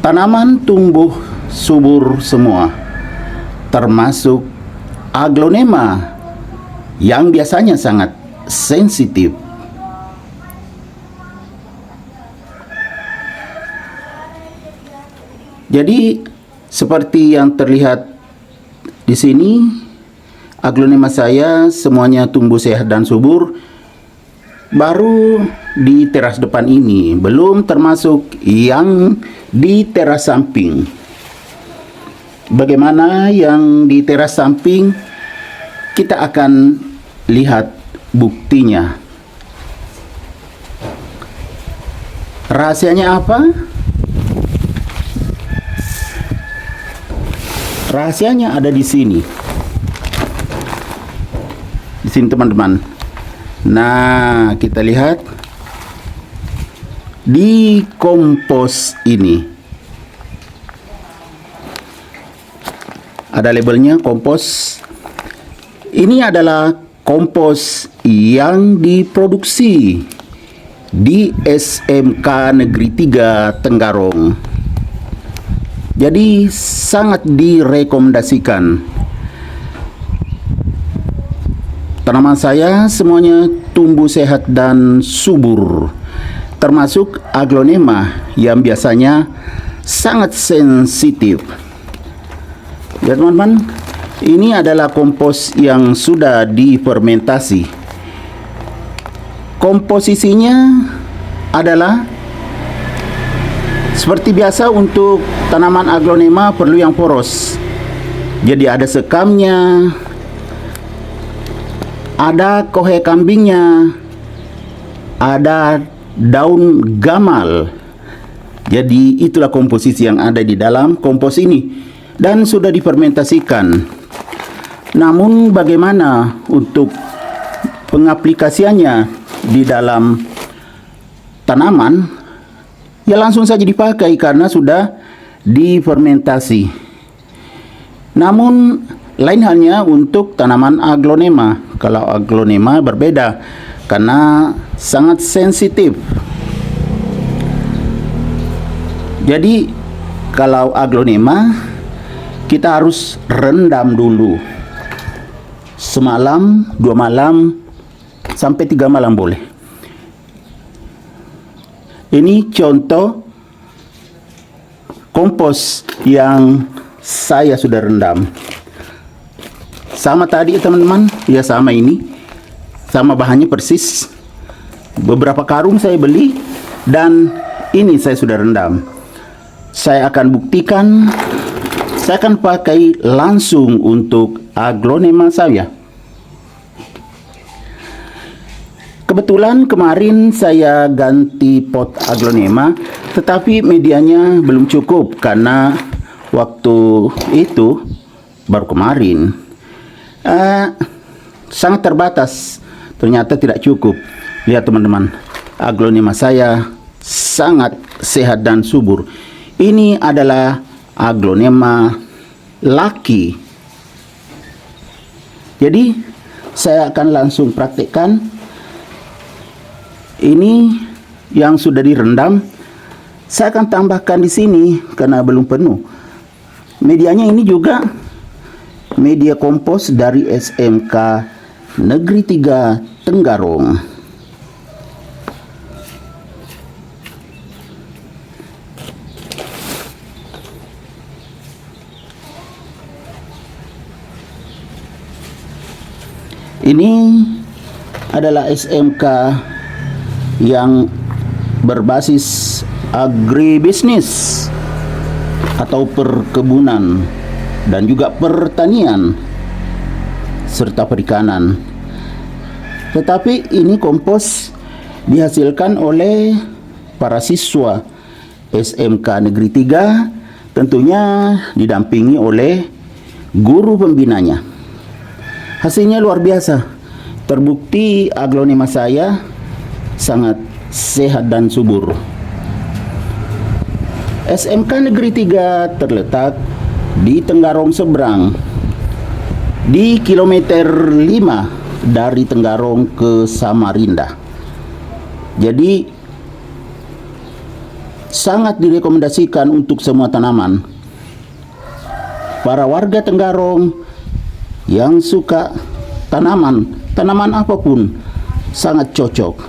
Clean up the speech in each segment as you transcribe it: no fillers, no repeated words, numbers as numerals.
Tanaman tumbuh subur semua, termasuk aglonema yang biasanya sangat sensitif. Jadi seperti yang terlihat di sini, aglonema saya semuanya tumbuh sehat dan subur. Baru di teras depan ini, belum termasuk yang di teras samping. Bagaimana yang di teras samping? Kita akan lihat buktinya. Rahasianya apa? Rahasianya ada di sini. Di sini teman-teman. Nah, kita lihat di kompos ini. Ada labelnya kompos. Ini adalah kompos yang diproduksi di SMK Negeri 3 Tenggarong. Jadi sangat direkomendasikan. Tanaman saya semuanya tumbuh sehat dan subur, termasuk aglonema yang biasanya sangat sensitif. Ya teman-teman, ini adalah kompos yang sudah difermentasi. Komposisinya adalah seperti biasa untuk tanaman aglonema perlu yang poros. Jadi ada sekamnya, ada kohe kambingnya, ada daun gamal. Jadi itulah komposisi yang ada di dalam kompos ini dan sudah difermentasikan. Namun bagaimana untuk pengaplikasiannya di dalam tanaman? Ya langsung saja dipakai karena sudah difermentasi. Namun lain halnya untuk tanaman aglonema. Kalau aglonema berbeda karena sangat sensitif. Jadi kalau aglonema kita harus rendam dulu. Semalam, 2 malam, sampai 3 malam boleh. Ini contoh kompos yang saya sudah rendam. Sama tadi teman-teman, ya sama ini. Sama bahannya persis. Beberapa karung saya beli dan ini saya sudah rendam. Saya akan buktikan, saya akan pakai langsung untuk aglonema saya. Kebetulan kemarin saya ganti pot aglonema, tetapi medianya belum cukup karena waktu itu baru kemarin. Sangat terbatas, ternyata tidak cukup. Lihat teman-teman, aglonema saya sangat sehat dan subur. Ini adalah aglonema laki. Jadi saya akan langsung praktekkan. Ini yang sudah direndam. Saya akan tambahkan di sini karena belum penuh. Medianya ini juga media kompos dari SMK Negeri 3 Tenggarong. Ini adalah SMK yang berbasis agribisnis atau perkebunan dan juga pertanian serta perikanan. Tetapi ini kompos dihasilkan oleh para siswa SMK Negeri 3, tentunya didampingi oleh guru pembinanya. Hasilnya luar biasa. Terbukti aglonema saya sangat sehat dan subur. SMK Negeri 3 terletak di Tenggarong seberang, di kilometer 5 dari Tenggarong ke Samarinda. Jadi sangat direkomendasikan untuk semua tanaman. Para warga Tenggarong yang suka tanaman apapun sangat cocok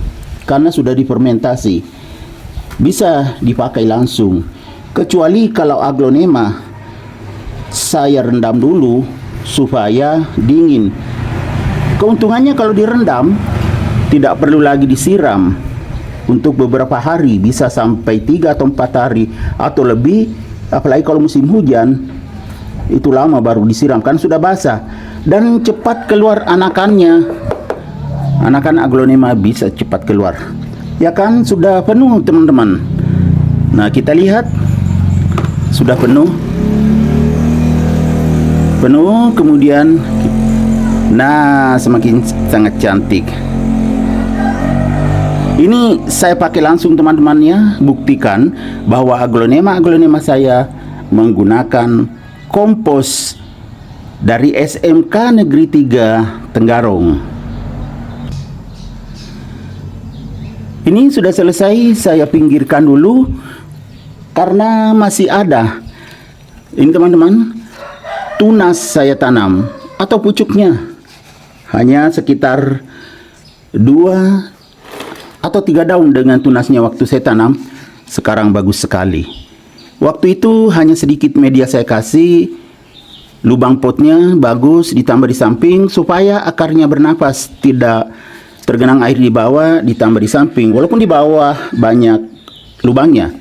karena sudah difermentasi, bisa dipakai langsung. Kecuali kalau aglonema saya rendam dulu supaya dingin. Keuntungannya kalau direndam tidak perlu lagi disiram untuk beberapa hari, bisa sampai 3 atau 4 hari atau lebih. Apalagi kalau musim hujan, itu lama baru disiram, kan sudah basah. Dan cepat keluar anakannya. Anakan aglonema bisa cepat keluar. Ya kan, sudah penuh teman-teman. Nah, kita lihat sudah penuh, kemudian nah semakin sangat cantik. Ini saya pakai langsung teman-temannya, buktikan bahwa aglonema saya menggunakan kompos dari SMK Negeri 3 Tenggarong. Ini sudah selesai, saya pinggirkan dulu karena masih ada. Ini teman-teman, tunas saya tanam atau pucuknya hanya sekitar 2 atau 3 daun dengan tunasnya waktu saya tanam. Sekarang bagus sekali. Waktu itu hanya sedikit media saya kasih, lubang potnya bagus, ditambah di samping supaya akarnya bernapas, tidak tergenang air di bawah, ditambah di samping, walaupun di bawah banyak lubangnya.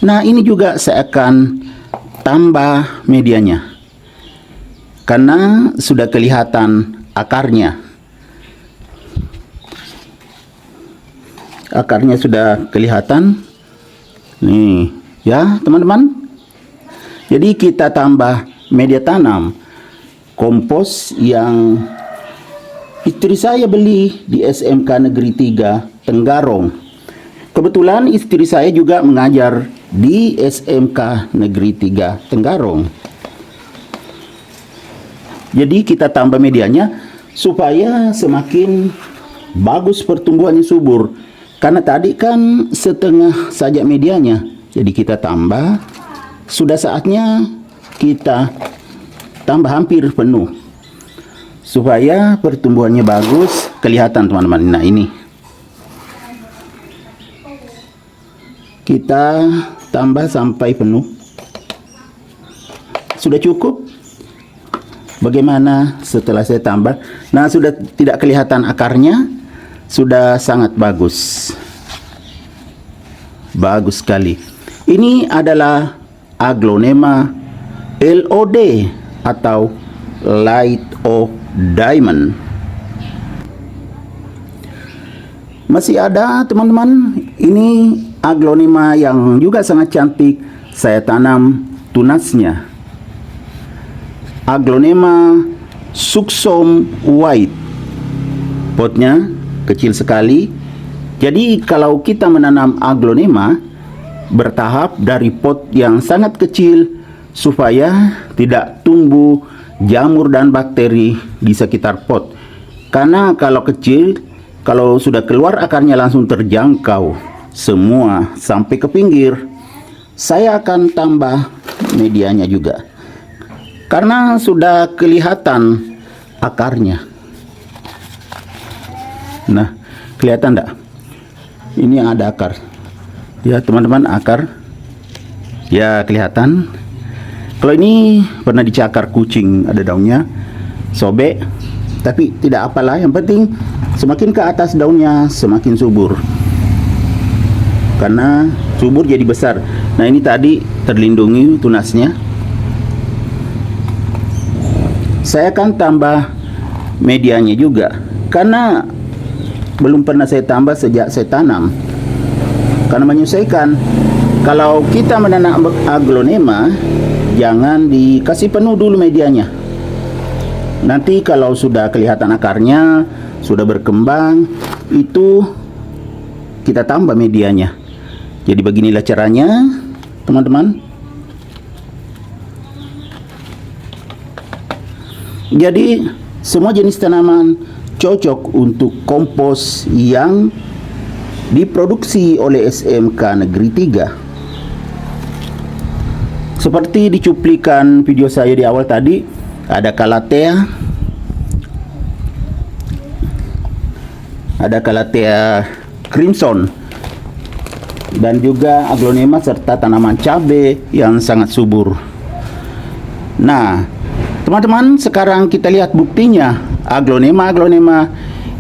Nah, ini juga saya akan tambah medianya karena sudah kelihatan akarnya. Akarnya sudah kelihatan nih ya teman-teman. Jadi kita tambah media tanam kompos yang istri saya beli di SMK Negeri 3 Tenggarong. Kebetulan istri saya juga mengajar di SMK Negeri 3 Tenggarong. Jadi kita tambah medianya supaya semakin bagus pertumbuhannya, subur. Karena tadi kan setengah saja medianya. Jadi kita tambah, sudah saatnya kita tambah hampir penuh supaya pertumbuhannya bagus, kelihatan teman-teman. Nah, ini kita tambah sampai penuh. Sudah cukup? Bagaimana setelah saya tambah? Nah, sudah tidak kelihatan akarnya, sudah sangat bagus. Bagus sekali. Ini adalah aglonema LOD atau Light of Diamond. Masih ada teman-teman, ini aglonema yang juga sangat cantik, saya tanam tunasnya. Aglonema Suxom White. Potnya kecil sekali. Jadi kalau kita menanam aglonema bertahap dari pot yang sangat kecil supaya tidak tumbuh jamur dan bakteri di sekitar pot. Karena kalau kecil, kalau sudah keluar akarnya langsung terjangkau semua sampai ke pinggir. Saya akan tambah medianya juga karena sudah kelihatan akarnya. Nah, kelihatan enggak? Ini ada akar. Ya, teman-teman, akar. Ya, kelihatan. Kalau ini pernah dicakar kucing, ada daunnya. Sobek. Tapi tidak apalah, yang penting semakin ke atas daunnya semakin subur. Karena subur jadi besar. Nah, ini tadi terlindungi tunasnya. Saya akan tambah medianya juga karena belum pernah saya tambah sejak saya tanam. Karena menyesuaikan. Kalau kita menanam aglonema, jangan dikasih penuh dulu medianya. Nanti kalau sudah kelihatan akarnya, sudah berkembang, itu kita tambah medianya. Jadi beginilah caranya, teman-teman. Jadi semua jenis tanaman cocok untuk kompos yang diproduksi oleh SMK Negeri 3. Seperti di cuplikan video saya di awal tadi, ada Calathea, crimson, dan juga aglonema serta tanaman cabai yang sangat subur. Nah, teman-teman, sekarang kita lihat buktinya aglonema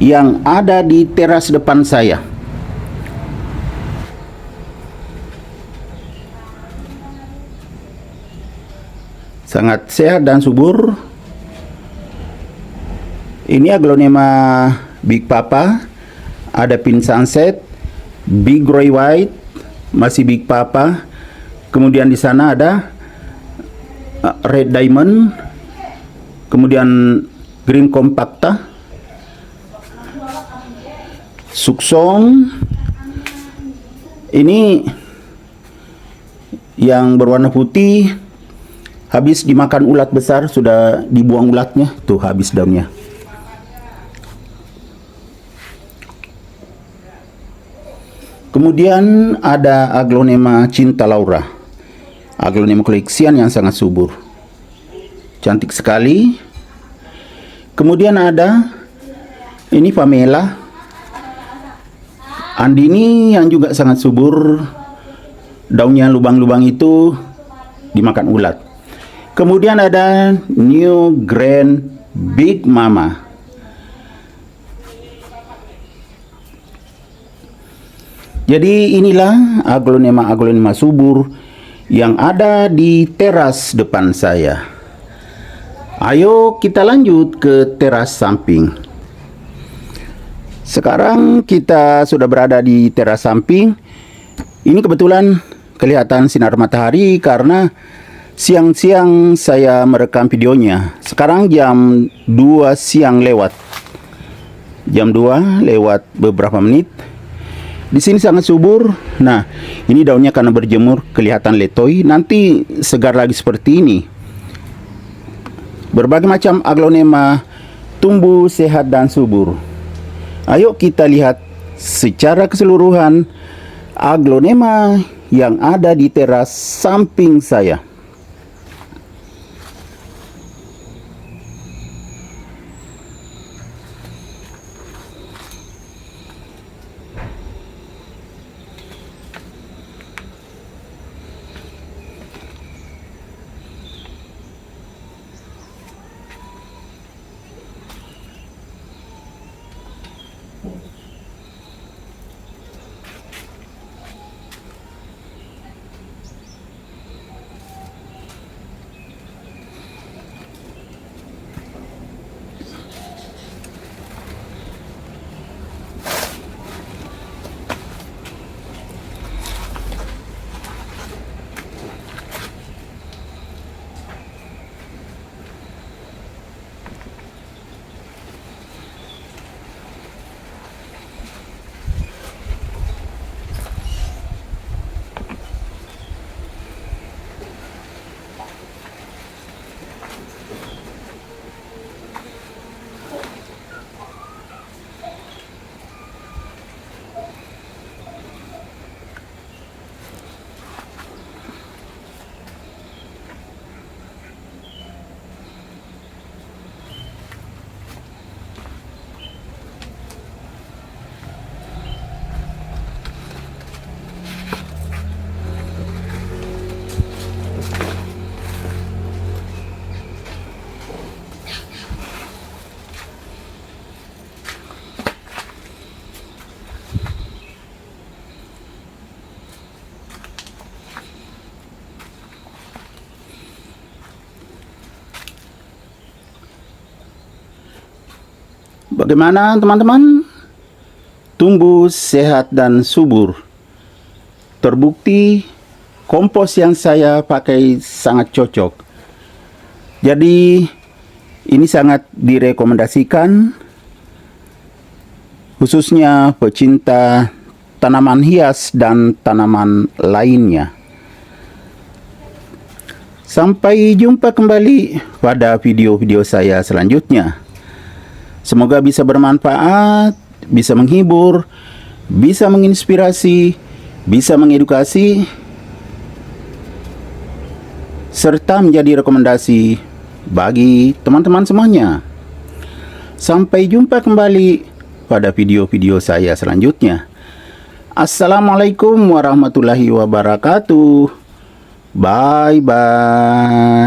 yang ada di teras depan saya. Sangat sehat dan subur. Ini aglonema Big Papa, ada Pink Sunset, Big Roy White, masih Big Papa. Kemudian di sana ada Red Diamond, kemudian Green Compacta, Suksong. Ini yang berwarna putih, habis dimakan ulat besar, sudah dibuang ulatnya, tuh habis daunnya. Kemudian ada aglonema Cinta Laura, aglonema koleksian yang sangat subur, cantik sekali. Kemudian ada ini Pamela Andini yang juga sangat subur, daunnya lubang-lubang itu dimakan ulat. Kemudian ada New Grand Big Mama. Jadi inilah aglonema subur yang ada di teras depan saya. Ayo kita lanjut ke teras samping. Sekarang kita sudah berada di teras samping. Ini kebetulan kelihatan sinar matahari karena siang-siang saya merekam videonya. Sekarang jam 2 siang lewat. Jam 2 lewat beberapa menit. Di sini sangat subur. Nah, ini daunnya karena berjemur kelihatan letoy. Nanti segar lagi seperti ini. Berbagai macam aglonema tumbuh sehat dan subur. Ayo kita lihat secara keseluruhan aglonema yang ada di teras samping saya. Bagaimana teman-teman? Tumbuh sehat dan subur. Terbukti kompos yang saya pakai sangat cocok. Jadi ini sangat direkomendasikan khususnya pecinta tanaman hias dan tanaman lainnya. Sampai jumpa kembali pada video-video saya selanjutnya. Semoga bisa bermanfaat, bisa menghibur, bisa menginspirasi, bisa mengedukasi. serta menjadi rekomendasi bagi teman-teman semuanya. Sampai jumpa kembali pada video-video saya selanjutnya. Assalamualaikum warahmatullahi wabarakatuh. Bye-bye.